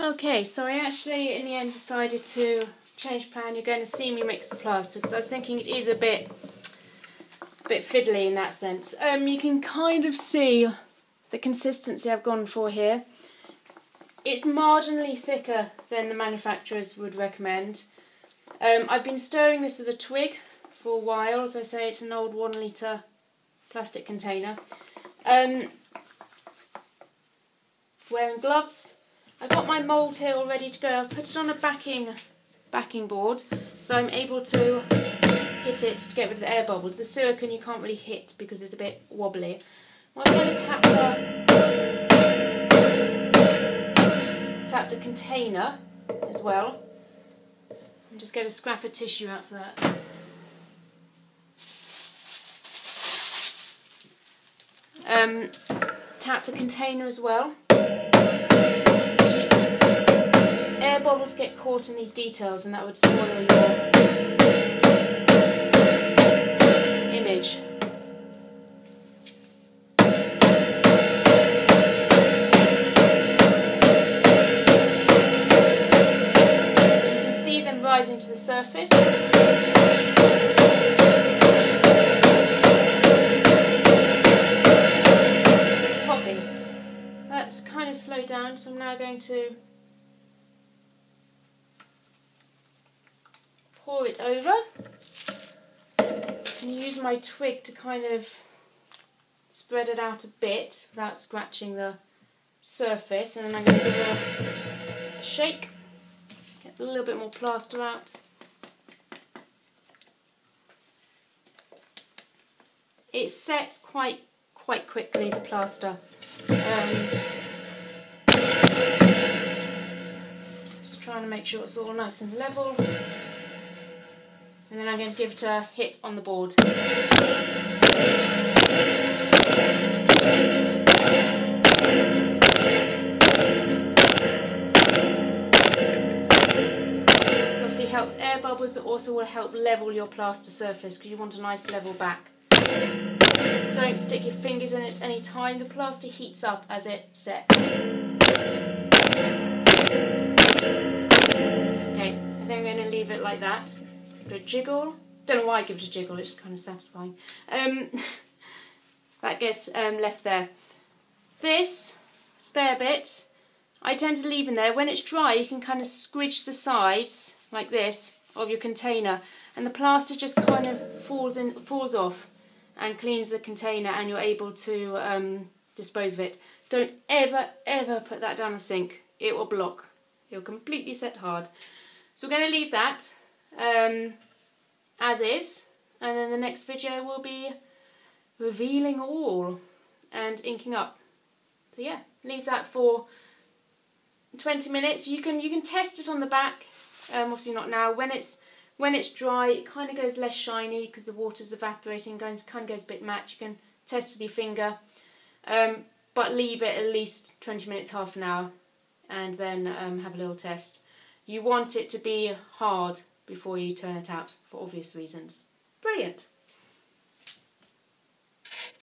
Okay, so I actually in the end decided to change plan. You're going to see me mix the plaster because I was thinking it is a bit fiddly in that sense. You can kind of see the consistency I've gone for here. It's marginally thicker than the manufacturers would recommend. I've been stirring this with a twig for a while. As I say, it's an old 1 litre plastic container. Wearing gloves. I've got my mould here all ready to go. I've put it on a backing board so I'm able to hit it to get rid of the air bubbles. The silicone you can't really hit because it's a bit wobbly. I'm going to tap the container as well. I'm just going to scrap a tissue out for that. Tap the container as well. Air bubbles get caught in these details and that would spoil your image. You can see them rising to the surface. Popping. That's kind of slowed down, so I'm now going to pour it over and use my twig to kind of spread it out a bit without scratching the surface, and then I'm going to give it a shake, get a little bit more plaster out. It sets quite quickly, the plaster. Just trying to make sure it's all nice and level. And then I'm going to give it a hit on the board. So obviously helps air bubbles, it also will help level your plaster surface because you want a nice level back. Don't stick your fingers in it any time, the plaster heats up as it sets. Okay, I think I'm going to leave it like that. Give it a jiggle. Don't know why I give it a jiggle, it's just kind of satisfying. That gets left there. This spare bit, I tend to leave in there. When it's dry, you can kind of squidge the sides, like this, of your container, and the plaster just kind of falls off and cleans the container, and you're able to dispose of it. Don't ever put that down the sink. It will block. It will completely set hard. So we're going to leave that as is, and then the next video will be revealing all and inking up. So yeah, leave that for 20 minutes. You can test it on the back. Obviously not now. When it's dry, it kind of goes less shiny because the water's evaporating. Kind of goes a bit matte. You can test with your finger, but leave it at least 20 minutes, half an hour, and then have a little test. You want it to be hard before you turn it out for obvious reasons. Brilliant.